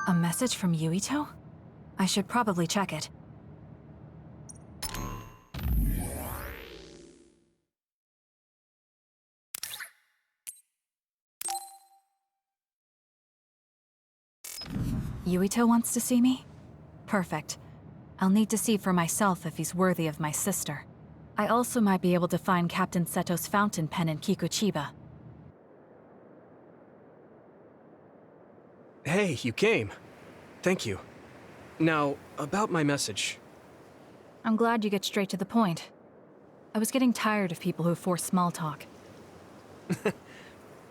A message from Yuito? I should probably check it. Yuito wants to see me? Perfect. I'll need to see for myself if he's worthy of my sister. I also might be able to find Captain Seto's fountain pen in Kikuchiba. Hey, you came. Thank you. Now, about my message. I'm glad you get straight to the point. I was getting tired of people who force small talk.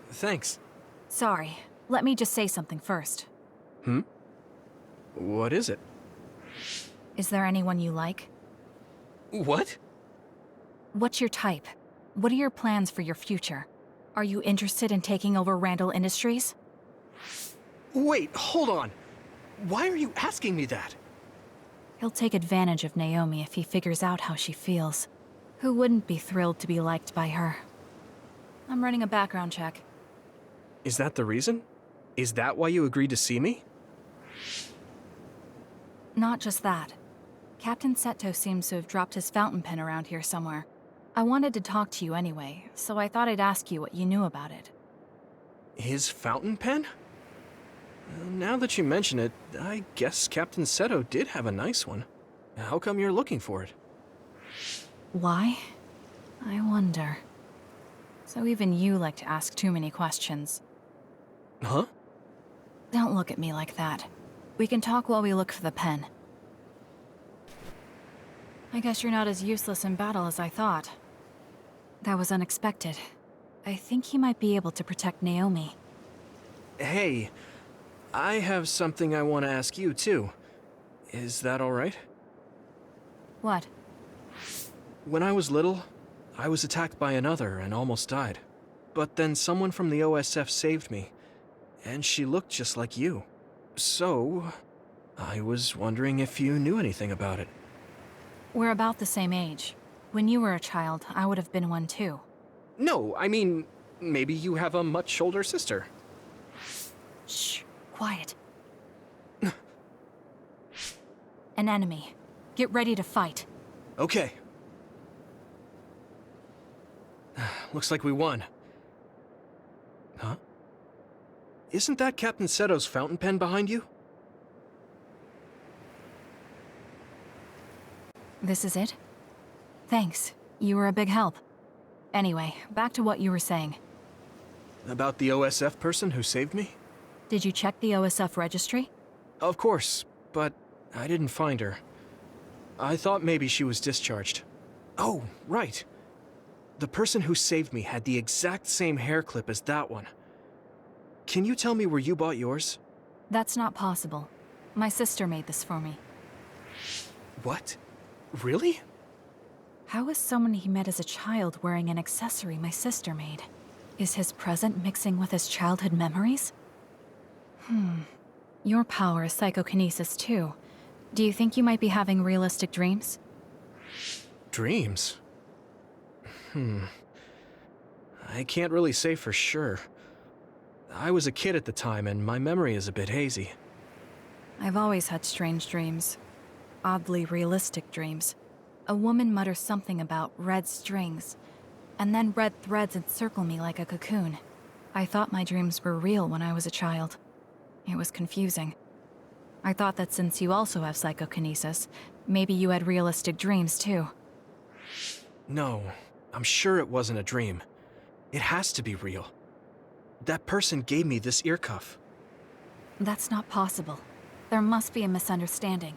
Thanks. Sorry, let me just say something first. What is it? Is there anyone you like? What? What's your type? What are your plans for your future? Are you interested in taking over Randall Industries? Wait, hold on. Why are you asking me that? He'll take advantage of Naomi if he figures out how she feels. Who wouldn't be thrilled to be liked by her? I'm running a background check. Is that the reason? Is that why you agreed to see me? Not just that. Captain Seto seems to have dropped his fountain pen around here somewhere. I wanted to talk to you anyway, so I thought I'd ask you what you knew about it. His fountain pen? Now that you mention it, I guess Captain Seto did have a nice one. How come you're looking for it? Why? I wonder. So even you like to ask too many questions. Huh? Don't look at me like that. We can talk while we look for the pen. I guess you're not as useless in battle as I thought. That was unexpected. I think he might be able to protect Naomi. Hey, I have something I want to ask you, too. Is that all right? What? When I was little, I was attacked by another and almost died. But then someone from the OSF saved me, and she looked just like you. So, I was wondering if you knew anything about it. We're about the same age. When you were a child, I would have been one too. No, I mean, maybe you have a much older sister. Shh, quiet. An enemy. Get ready to fight. Okay. Looks like we won. Huh? Isn't that Captain Seto's fountain pen behind you? This is it? Thanks. You were a big help. Anyway, back to what you were saying. About the OSF person who saved me? Did you check the OSF registry? Of course, but I didn't find her. I thought maybe she was discharged. Oh, right. The person who saved me had the exact same hair clip as that one. Can you tell me where you bought yours? That's not possible. My sister made this for me. What? Really? How is someone he met as a child wearing an accessory my sister made? Is his present mixing with his childhood memories? Your power is psychokinesis too. Do you think you might be having realistic dreams? Dreams? I can't really say for sure. I was a kid at the time, and my memory is a bit hazy. I've always had strange dreams. Oddly realistic dreams. A woman mutters something about red strings, and then red threads encircle me like a cocoon. I thought my dreams were real when I was a child. It was confusing. I thought that since you also have psychokinesis, maybe you had realistic dreams too. No, I'm sure it wasn't a dream. It has to be real. That person gave me this ear cuff. That's not possible. There must be a misunderstanding.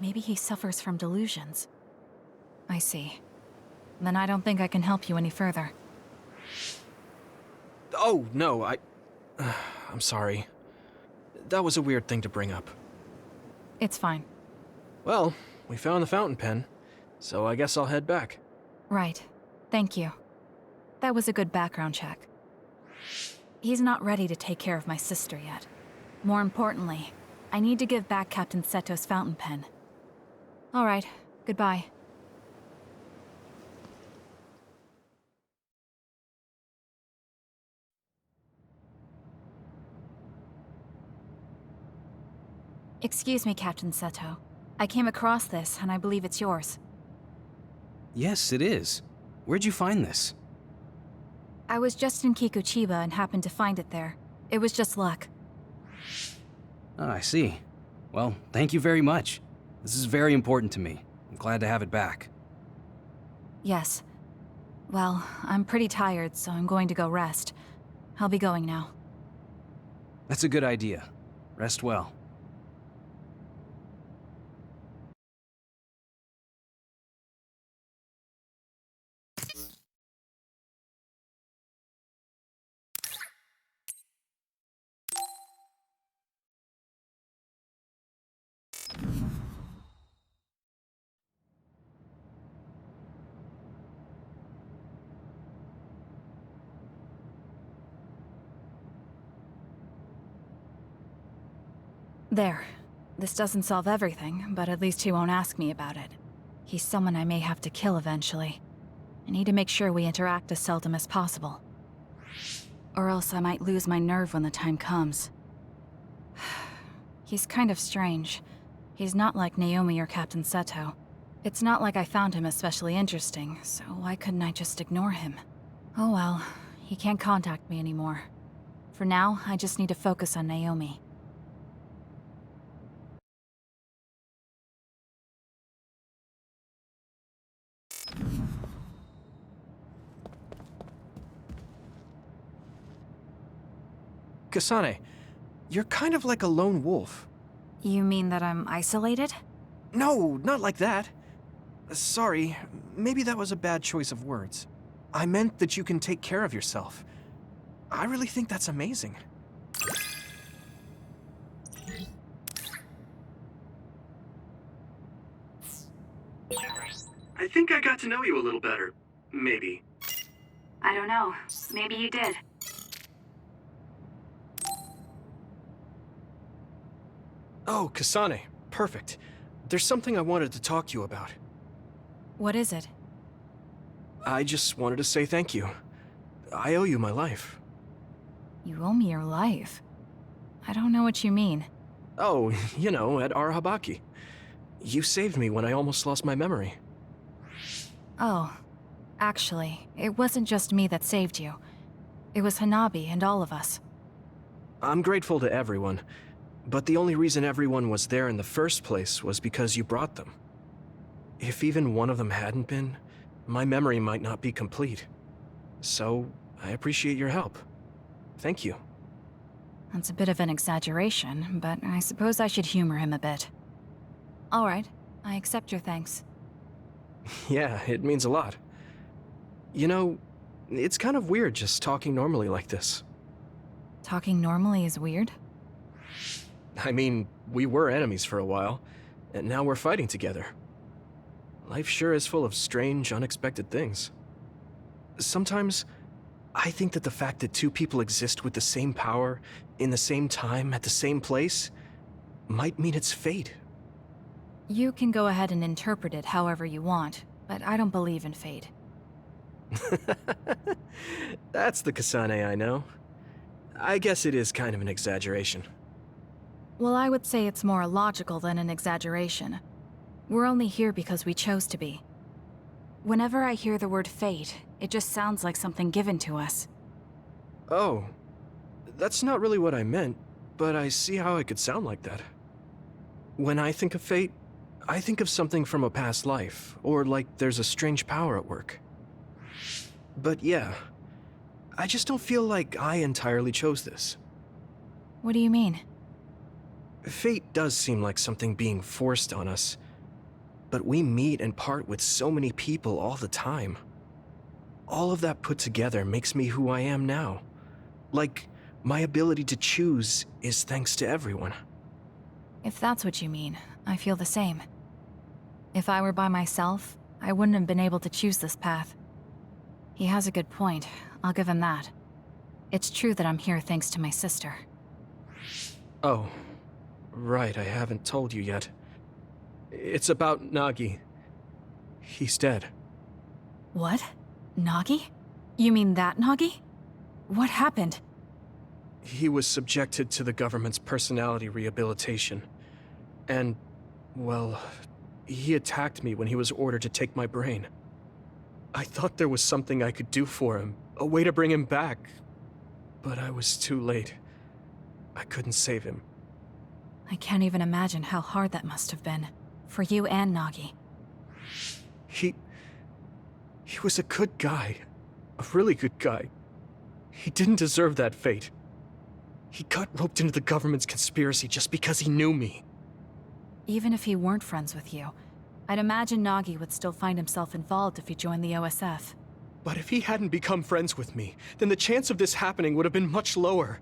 Maybe he suffers from delusions. I see. Then I don't think I can help you any further. Oh, no, I'm sorry. That was a weird thing to bring up. It's fine. Well, we found the fountain pen, so I guess I'll head back. Right. Thank you. That was a good background check. He's not ready to take care of my sister yet. More importantly, I need to give back Captain Seto's fountain pen. All right, goodbye. Excuse me, Captain Seto. I came across this, and I believe it's yours. Yes, it is. Where'd you find this? I was just in Kikuchiba and happened to find it there. It was just luck. Oh, I see. Well, thank you very much. This is very important to me. I'm glad to have it back. Yes. Well, I'm pretty tired, so I'm going to go rest. I'll be going now. That's a good idea. Rest well. There. This doesn't solve everything, but at least he won't ask me about it. He's someone I may have to kill eventually. I need to make sure we interact as seldom as possible. Or else I might lose my nerve when the time comes. He's kind of strange. He's not like Naomi or Captain Seto. It's not like I found him especially interesting, so why couldn't I just ignore him? Oh well, he can't contact me anymore. For now, I just need to focus on Naomi. Kasane, you're kind of like a lone wolf. You mean that I'm isolated? No, not like that. Sorry, maybe that was a bad choice of words. I meant that you can take care of yourself. I really think that's amazing. I think I got to know you a little better. Maybe. I don't know. Maybe you did. Oh, Kasane. Perfect. There's something I wanted to talk to you about. What is it? I just wanted to say thank you. I owe you my life. You owe me your life. I don't know what you mean. Oh, you know, at Arahabaki. You saved me when I almost lost my memory. Oh. Actually, it wasn't just me that saved you. It was Hanabi and all of us. I'm grateful to everyone, but the only reason everyone was there in the first place was because you brought them. If even one of them hadn't been, my memory might not be complete. So, I appreciate your help. Thank you. That's a bit of an exaggeration, but I suppose I should humor him a bit. All right, I accept your thanks. Yeah, it means a lot. You know, it's kind of weird just talking normally like this. Talking normally is weird? I mean, we were enemies for a while, and now we're fighting together. Life sure is full of strange, unexpected things. Sometimes, I think that the fact that two people exist with the same power, in the same time, at the same place, might mean it's fate. You can go ahead and interpret it however you want, but I don't believe in fate. That's the Kasane I know. I guess it is kind of an exaggeration. Well, I would say it's more logical than an exaggeration. We're only here because we chose to be. Whenever I hear the word fate, it just sounds like something given to us. Oh, that's not really what I meant, but I see how it could sound like that. When I think of fate, I think of something from a past life, or like there's a strange power at work. But yeah, I just don't feel like I entirely chose this. What do you mean? Fate does seem like something being forced on us, but we meet and part with so many people all the time. All of that put together makes me who I am now. Like, my ability to choose is thanks to everyone. If that's what you mean, I feel the same. If I were by myself, I wouldn't have been able to choose this path. He has a good point, I'll give him that. It's true that I'm here thanks to my sister. Oh, right, I haven't told you yet. It's about Nagi. He's dead. What? Nagi? You mean that Nagi? What happened? He was subjected to the government's personality rehabilitation. And, well, he attacked me when he was ordered to take my brain. I thought there was something I could do for him, a way to bring him back. But I was too late. I couldn't save him. I can't even imagine how hard that must have been. For you and Nagi. He was a good guy. A really good guy. He didn't deserve that fate. He got roped into the government's conspiracy just because he knew me. Even if he weren't friends with you, I'd imagine Nagi would still find himself involved if he joined the OSF. But if he hadn't become friends with me, then the chance of this happening would have been much lower.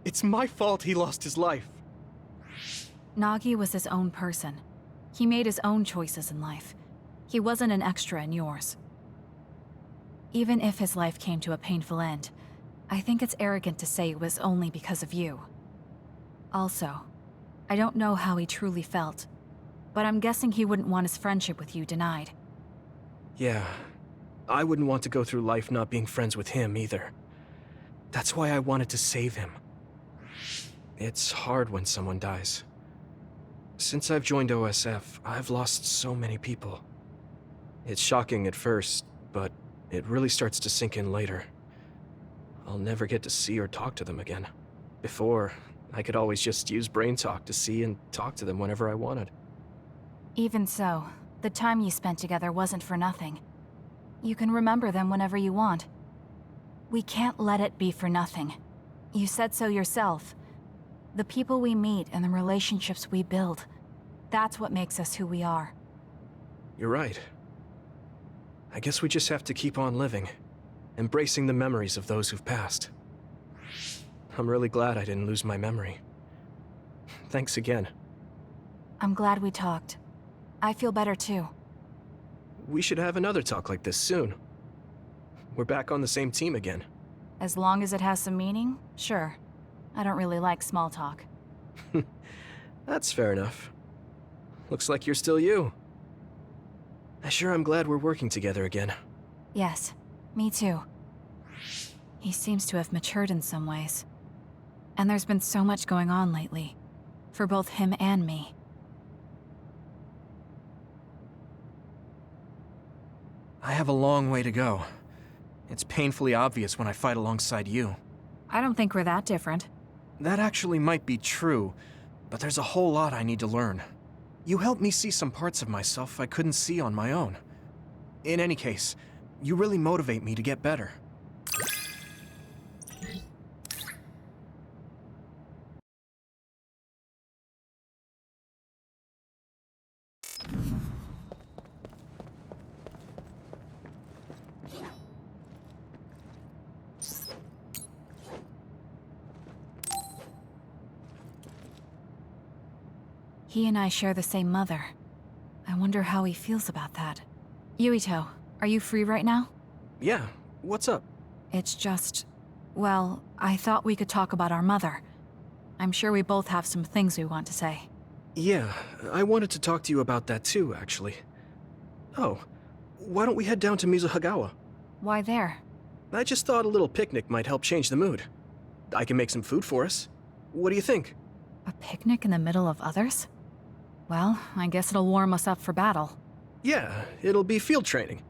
It's my fault he lost his life. Nagi was his own person. He made his own choices in life. He wasn't an extra in yours. Even if his life came to a painful end, I think it's arrogant to say it was only because of you. Also, I don't know how he truly felt, but I'm guessing he wouldn't want his friendship with you denied. Yeah, I wouldn't want to go through life not being friends with him either. That's why I wanted to save him. It's hard when someone dies. Since I've joined OSF, I've lost so many people. It's shocking at first, but it really starts to sink in later. I'll never get to see or talk to them again. Before, I could always just use brain talk to see and talk to them whenever I wanted. Even so, the time you spent together wasn't for nothing. You can remember them whenever you want. We can't let it be for nothing. You said so yourself. The people we meet and the relationships we build, that's what makes us who we are. You're right. I guess we just have to keep on living, embracing the memories of those who've passed. I'm really glad I didn't lose my memory. Thanks again. I'm glad we talked. I feel better too. We should have another talk like this soon. We're back on the same team again. As long as it has some meaning, sure. I don't really like small talk. That's fair enough. Looks like you're still you. I sure am glad we're working together again. Yes, me too. He seems to have matured in some ways. And there's been so much going on lately. For both him and me. I have a long way to go. It's painfully obvious when I fight alongside you. I don't think we're that different. That actually might be true, but there's a whole lot I need to learn. You helped me see some parts of myself I couldn't see on my own. In any case, you really motivate me to get better. He and I share the same mother. I wonder how he feels about that. Yuito, are you free right now? Yeah, what's up? It's just... well, I thought we could talk about our mother. I'm sure we both have some things we want to say. Yeah, I wanted to talk to you about that too, actually. Oh, why don't we head down to Mizuhagawa? Why there? I just thought a little picnic might help change the mood. I can make some food for us. What do you think? A picnic in the middle of others? Well, I guess it'll warm us up for battle. Yeah, it'll be field training.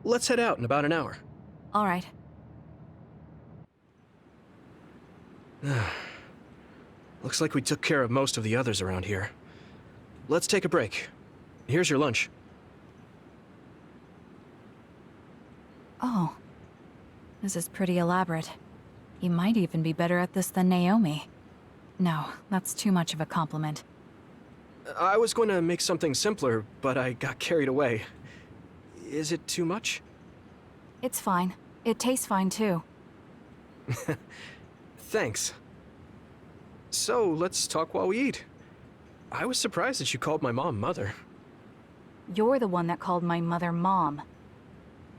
Let's head out in about an hour. All right. Looks like we took care of most of the others around here. Let's take a break. Here's your lunch. Oh. This is pretty elaborate. You might even be better at this than Naomi. No, that's too much of a compliment. I was going to make something simpler, but I got carried away. Is it too much? It's fine. It tastes fine too. Thanks. So, let's talk while we eat. I was surprised that you called my mom Mother. You're the one that called my mother Mom.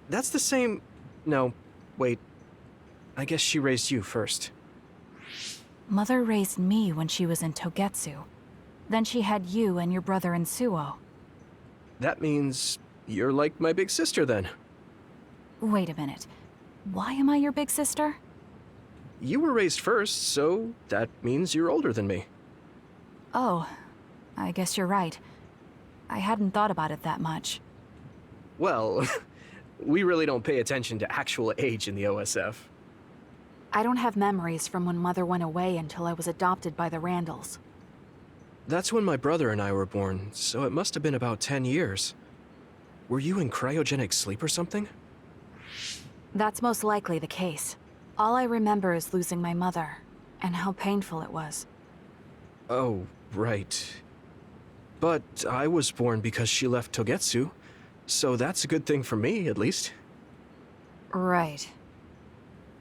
That's the same... No, wait. I guess she raised you first. Mother raised me when she was in Togetsu. Then she had you and your brother in Suo. That means you're like my big sister then. Wait a minute. Why am I your big sister? You were raised first, so that means you're older than me. Oh, I guess you're right. I hadn't thought about it that much. Well, we really don't pay attention to actual age in the OSF. I don't have memories from when Mother went away until I was adopted by the Randalls. That's when my brother and I were born, so it must have been about 10 years. Were you in cryogenic sleep or something? That's most likely the case. All I remember is losing my mother, and how painful it was. Oh, right. But I was born because she left Togetsu, so that's a good thing for me, at least. Right.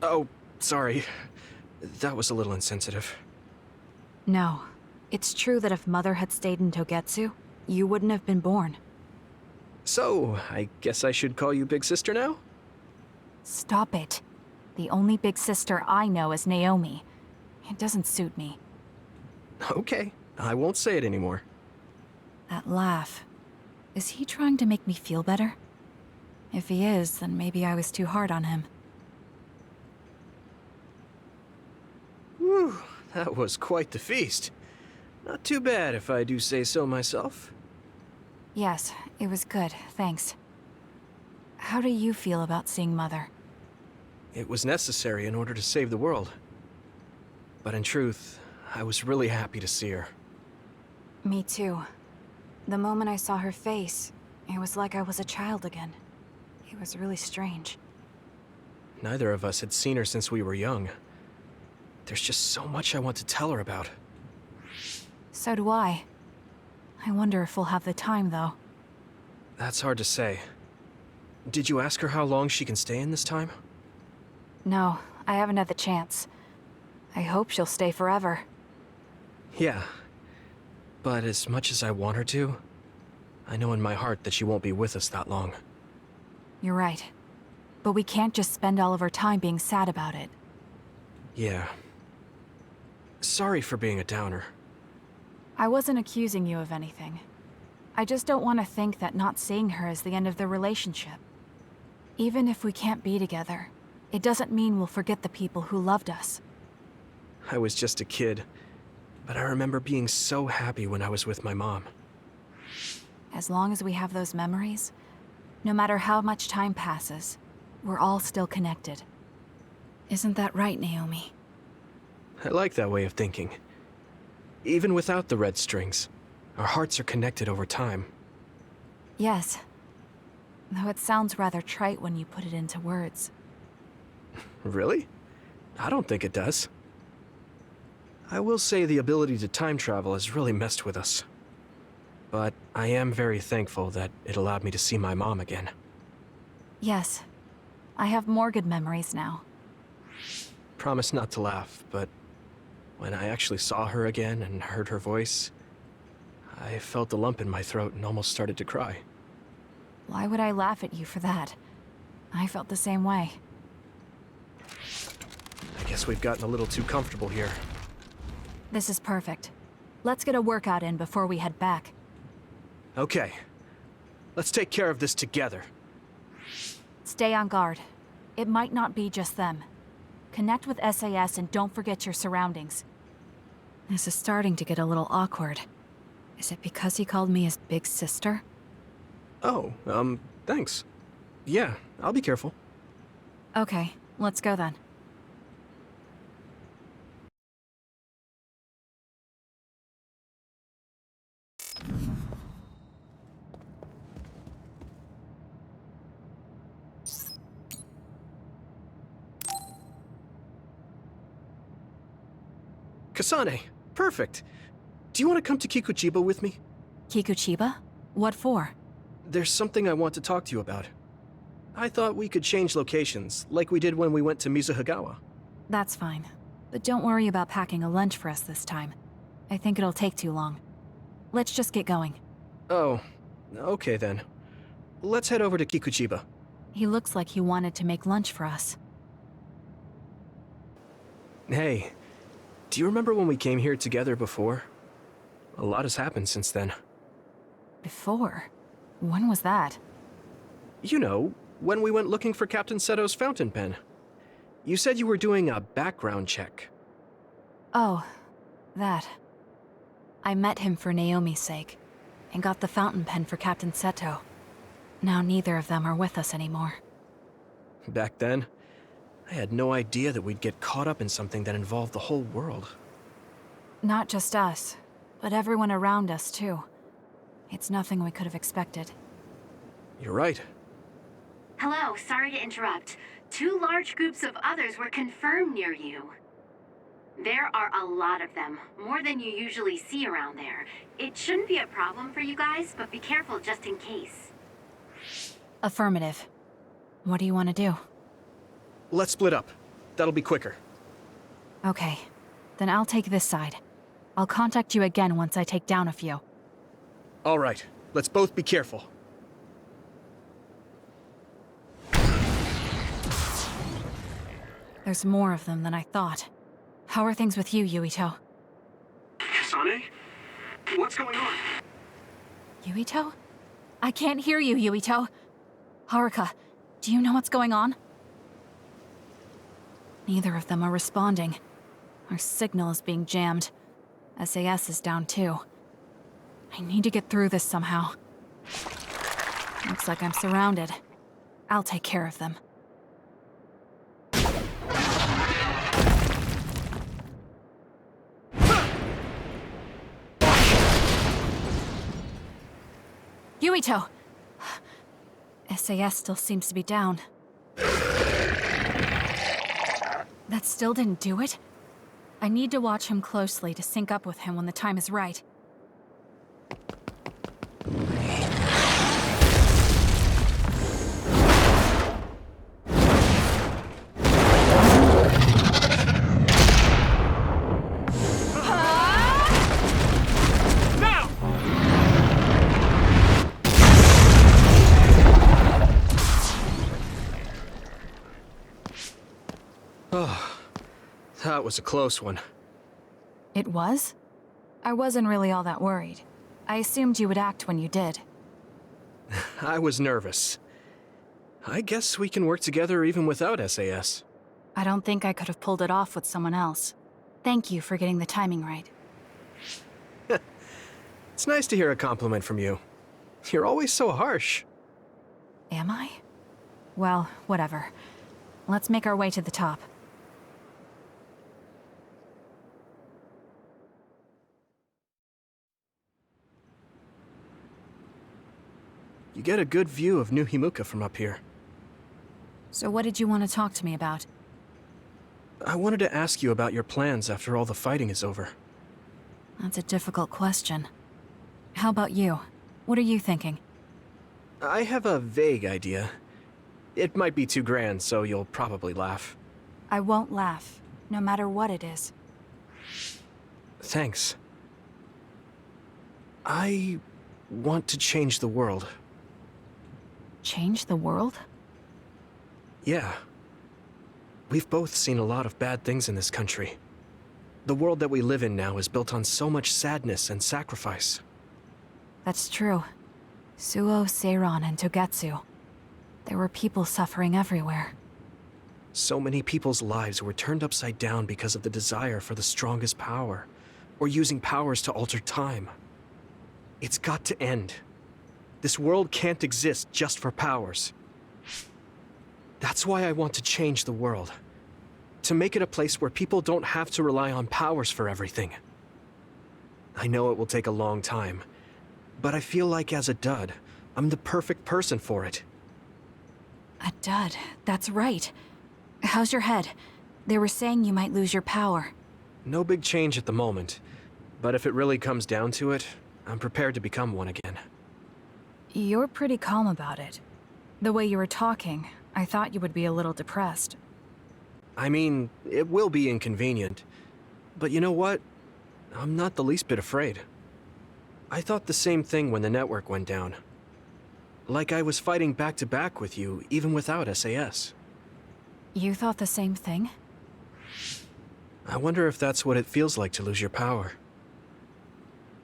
Oh, sorry. That was a little insensitive. No. It's true that if Mother had stayed in Togetsu, you wouldn't have been born. So, I guess I should call you Big Sister now? Stop it. The only big sister I know is Naomi. It doesn't suit me. Okay, I won't say it anymore. That laugh. Is he trying to make me feel better? If he is, then maybe I was too hard on him. Whew, that was quite the feast. Not too bad if I do say so myself. Yes, it was good, thanks. How do you feel about seeing Mother? It was necessary in order to save the world. But in truth, I was really happy to see her. Me too. The moment I saw her face, it was like I was a child again. It was really strange. Neither of us had seen her since we were young. There's just so much I want to tell her about. So do I. I wonder if we'll have the time, though. That's hard to say. Did you ask her how long she can stay in this time? No, I haven't had the chance. I hope she'll stay forever. Yeah. But as much as I want her to, I know in my heart that she won't be with us that long. You're right. But we can't just spend all of our time being sad about it. Yeah. Sorry for being a downer. I wasn't accusing you of anything. I just don't want to think that not seeing her is the end of the relationship. Even if we can't be together, it doesn't mean we'll forget the people who loved us. I was just a kid, but I remember being so happy when I was with my mom. As long as we have those memories, no matter how much time passes, we're all still connected. Isn't that right, Naomi? I like that way of thinking. Even without the red strings, our hearts are connected over time. Yes. Though it sounds rather trite when you put it into words. Really? I don't think it does. I will say the ability to time travel has really messed with us. But I am very thankful that it allowed me to see my mom again. Yes. I have more good memories now. Promise not to laugh, but when I actually saw her again and heard her voice, I felt a lump in my throat and almost started to cry. Why would I laugh at you for that? I felt the same way. I guess we've gotten a little too comfortable here. This is perfect. Let's get a workout in before we head back. Okay. Let's take care of this together. Stay on guard. It might not be just them. Connect with SAS and don't forget your surroundings. This is starting to get a little awkward. Is it because he called me his big sister? Oh, thanks. Yeah, I'll be careful. Okay, let's go then. Kasane, perfect. Do you want to come to Kikuchiba with me? Kikuchiba? What for? There's something I want to talk to you about. I thought we could change locations, like we did when we went to Mizuhagawa. That's fine. But don't worry about packing a lunch for us this time. I think it'll take too long. Let's just get going. Oh, okay then. Let's head over to Kikuchiba. He looks like he wanted to make lunch for us. Hey, do you remember when we came here together before? A lot has happened since then. Before? When was that? You know, when we went looking for Captain Seto's fountain pen. You said you were doing a background check. Oh, that. I met him for Naomi's sake, and got the fountain pen for Captain Seto. Now neither of them are with us anymore. Back then, I had no idea that we'd get caught up in something that involved the whole world. Not just us, but everyone around us too. It's nothing we could have expected. You're right. Hello, sorry to interrupt. 2 large groups of others were confirmed near you. There are a lot of them, more than you usually see around there. It shouldn't be a problem for you guys, but be careful just in case. Affirmative. What do you want to do? Let's split up. That'll be quicker. Okay, then I'll take this side. I'll contact you again once I take down a few. All right, let's both be careful. There's more of them than I thought. How are things with you, Yuito? Sane? What's going on? Yuito? I can't hear you, Yuito. Haruka, do you know what's going on? Neither of them are responding. Our signal is being jammed. SAS is down too. I need to get through this somehow. Looks like I'm surrounded. I'll take care of them. Yuito! SAS still seems to be down. That still didn't do it? I need to watch him closely to sync up with him when the time is right. That was a close one. It was? I wasn't really all that worried. I assumed you would act when you did. I was nervous. I guess we can work together even without SAS. I don't think I could have pulled it off with someone else. Thank you for getting the timing right. It's nice to hear a compliment from you. You're always so harsh. Am I? Well, whatever. Let's make our way to the top. You get a good view of New Himuka from up here. So what did you want to talk to me about? I wanted to ask you about your plans after all the fighting is over. That's a difficult question. How about you? What are you thinking? I have a vague idea. It might be too grand, so you'll probably laugh. I won't laugh, no matter what it is. Thanks. I want to change the world. Change the world? Yeah. We've both seen a lot of bad things in this country. The world that we live in now is built on so much sadness and sacrifice. That's true. Suo, Seiran, and Togetsu. There were people suffering everywhere. So many people's lives were turned upside down because of the desire for the strongest power, or using powers to alter time. It's got to end. This world can't exist just for powers. That's why I want to change the world. To make it a place where people don't have to rely on powers for everything. I know it will take a long time, but I feel like as a dud, I'm the perfect person for it. A dud, that's right. How's your head? They were saying you might lose your power. No big change at the moment, but if it really comes down to it, I'm prepared to become one again. You're pretty calm about it. The way you were talking, I thought you would be a little depressed. I mean, it will be inconvenient, but you know what? I'm not the least bit afraid. I thought the same thing when the network went down. Like I was fighting back-to-back with you, even without SAS. You thought the same thing? I wonder if that's what it feels like to lose your power.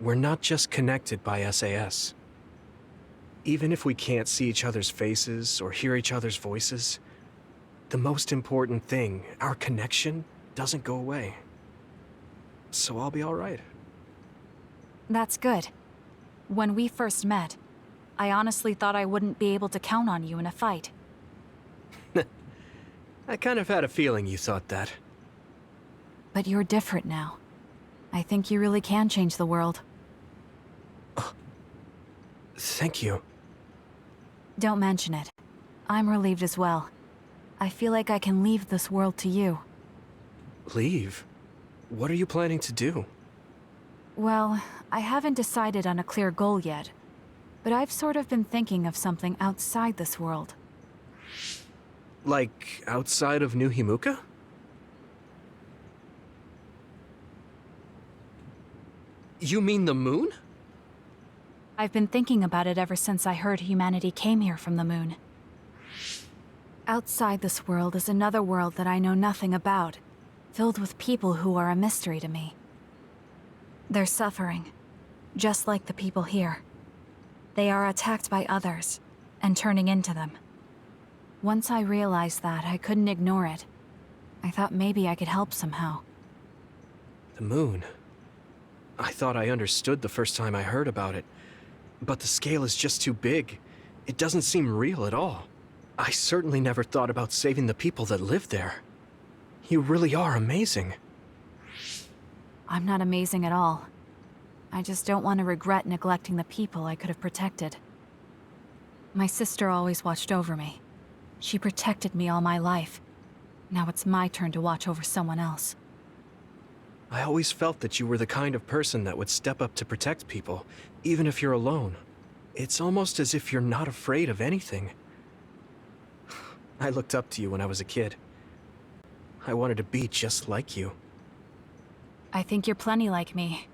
We're not just connected by SAS. Even if we can't see each other's faces or hear each other's voices, the most important thing, our connection, doesn't go away. So I'll be all right. That's good. When we first met, I honestly thought I wouldn't be able to count on you in a fight. I kind of had a feeling you thought that. But you're different now. I think you really can change the world. Thank you. Don't mention it. I'm relieved as well. I feel like I can leave this world to you. Leave? What are you planning to do? Well, I haven't decided on a clear goal yet, but I've sort of been thinking of something outside this world. Like, outside of New Himuka? You mean the moon? I've been thinking about it ever since I heard humanity came here from the moon. Outside this world is another world that I know nothing about, filled with people who are a mystery to me. They're suffering, just like the people here. They are attacked by others, and turning into them. Once I realized that, I couldn't ignore it. I thought maybe I could help somehow. The moon. I thought I understood the first time I heard about it, but the scale is just too big. It doesn't seem real at all. I certainly never thought about saving the people that live there. You really are amazing. I'm not amazing at all. I just don't want to regret neglecting the people I could have protected. My sister always watched over me. She protected me all my life. Now it's my turn to watch over someone else. I always felt that you were the kind of person that would step up to protect people, even if you're alone. It's almost as if you're not afraid of anything. I looked up to you when I was a kid. I wanted to be just like you. I think you're plenty like me.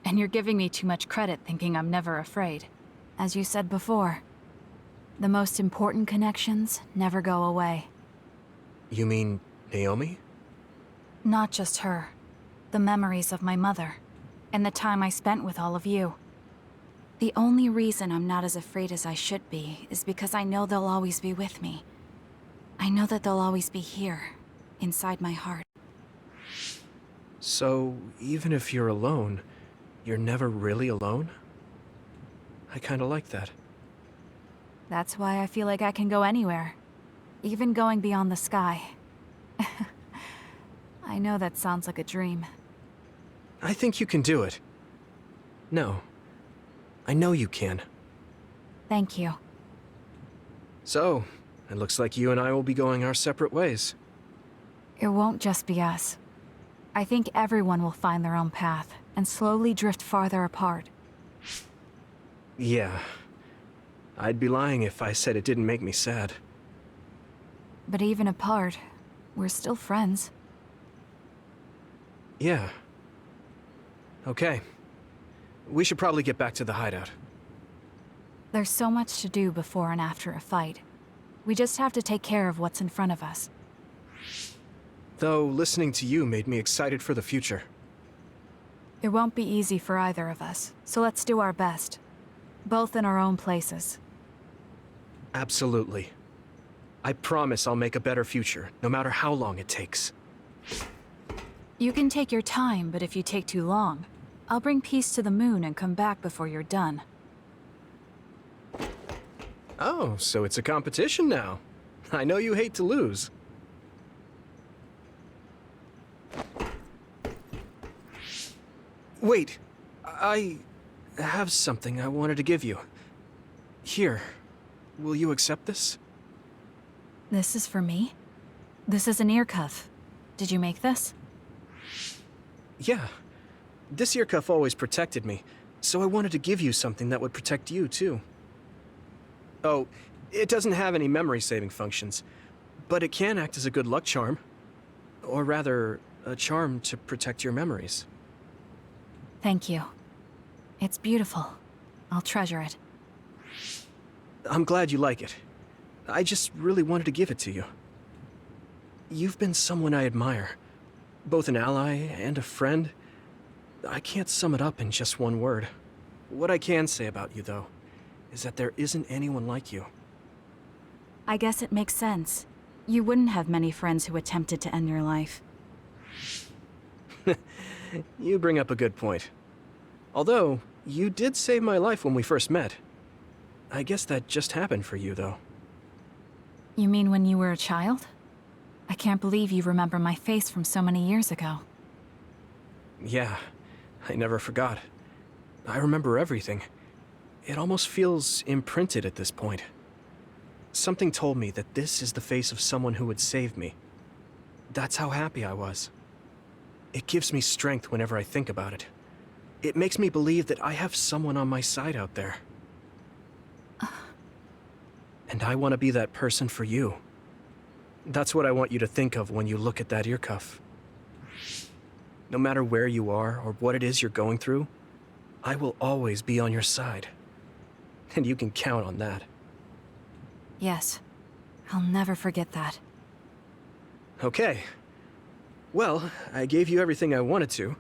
And you're giving me too much credit thinking I'm never afraid. As you said before, the most important connections never go away. You mean Naomi? Not just her. The memories of my mother, and the time I spent with all of you. The only reason I'm not as afraid as I should be is because I know they'll always be with me. I know that they'll always be here, inside my heart. So, even if you're alone, you're never really alone? I kinda like that. That's why I feel like I can go anywhere, even going beyond the sky. I know that sounds like a dream. I think you can do it. No. I know you can. Thank you. So, it looks like you and I will be going our separate ways. It won't just be us. I think everyone will find their own path and slowly drift farther apart. Yeah. I'd be lying if I said it didn't make me sad. But even apart, we're still friends. Yeah. Okay. We should probably get back to the hideout. There's so much to do before and after a fight. We just have to take care of what's in front of us. Though, listening to you made me excited for the future. It won't be easy for either of us, so let's do our best. Both in our own places. Absolutely. I promise I'll make a better future, no matter how long it takes. You can take your time, but if you take too long, I'll bring peace to the moon and come back before you're done. Oh, so it's a competition now. I know you hate to lose. Wait, I have something I wanted to give you. Here, will you accept this? This is for me? This is an ear cuff. Did you make this? Yeah. This ear cuff always protected me, so I wanted to give you something that would protect you, too. Oh, it doesn't have any memory-saving functions, but it can act as a good luck charm. Or rather, a charm to protect your memories. Thank you. It's beautiful. I'll treasure it. I'm glad you like it. I just really wanted to give it to you. You've been someone I admire. Both an ally and a friend. I can't sum it up in just one word. What I can say about you, though, is that there isn't anyone like you. I guess it makes sense. You wouldn't have many friends who attempted to end your life. You bring up a good point. Although, You did save my life when we first met. I guess that just happened for you, though. You mean when you were a child? I can't believe you remember my face from so many years ago. Yeah, I never forgot. I remember everything. It almost feels imprinted at this point. Something told me that this is the face of someone who would save me. That's how happy I was. It gives me strength whenever I think about it. It makes me believe that I have someone on my side out there. And I want to be that person for you. That's what I want you to think of when you look at that ear cuff. No matter where you are or what it is you're going through, I will always be on your side. And you can count on that. Yes. I'll never forget that. Okay. Well, I gave you everything I wanted to.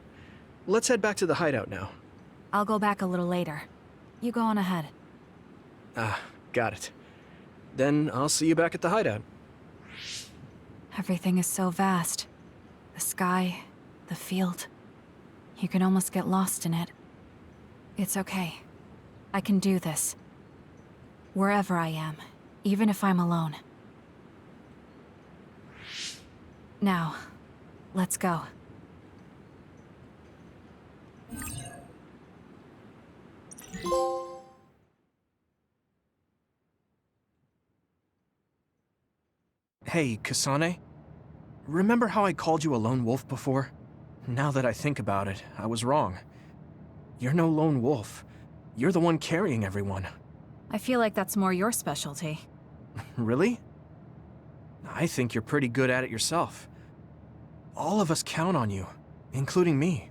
Let's head back to the hideout now. I'll go back a little later. You go on ahead. Ah, got it. Then I'll see you back at the hideout. Everything is so vast. The sky, the field. You can almost get lost in it. It's okay. I can do this. Wherever I am, even if I'm alone. Now, let's go. Hey, Kasane? Remember how I called you a lone wolf before? Now that I think about it, I was wrong. You're no lone wolf. You're the one carrying everyone. I feel like that's more your specialty. Really? I think you're pretty good at it yourself. All of us count on you, including me.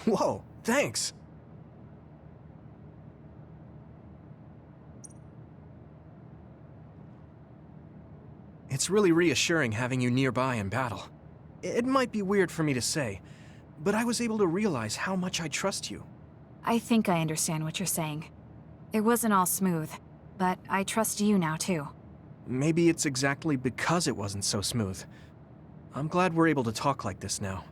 Whoa, thanks! It's really reassuring having you nearby in battle. It might be weird for me to say, but I was able to realize how much I trust you. I think I understand what you're saying. It wasn't all smooth, but I trust you now too. Maybe it's exactly because it wasn't so smooth. I'm glad we're able to talk like this now.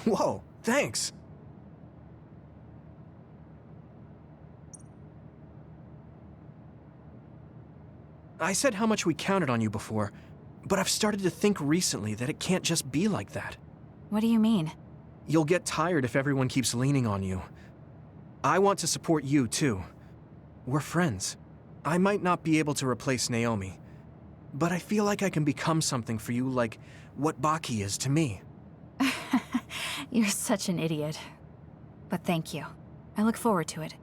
Whoa, thanks! I said how much we counted on you before, but I've started to think recently that it can't just be like that. What do you mean? You'll get tired if everyone keeps leaning on you. I want to support you, too. We're friends. I might not be able to replace Naomi, but I feel like I can become something for you like what Baki is to me. You're such an idiot. But thank you. I look forward to it.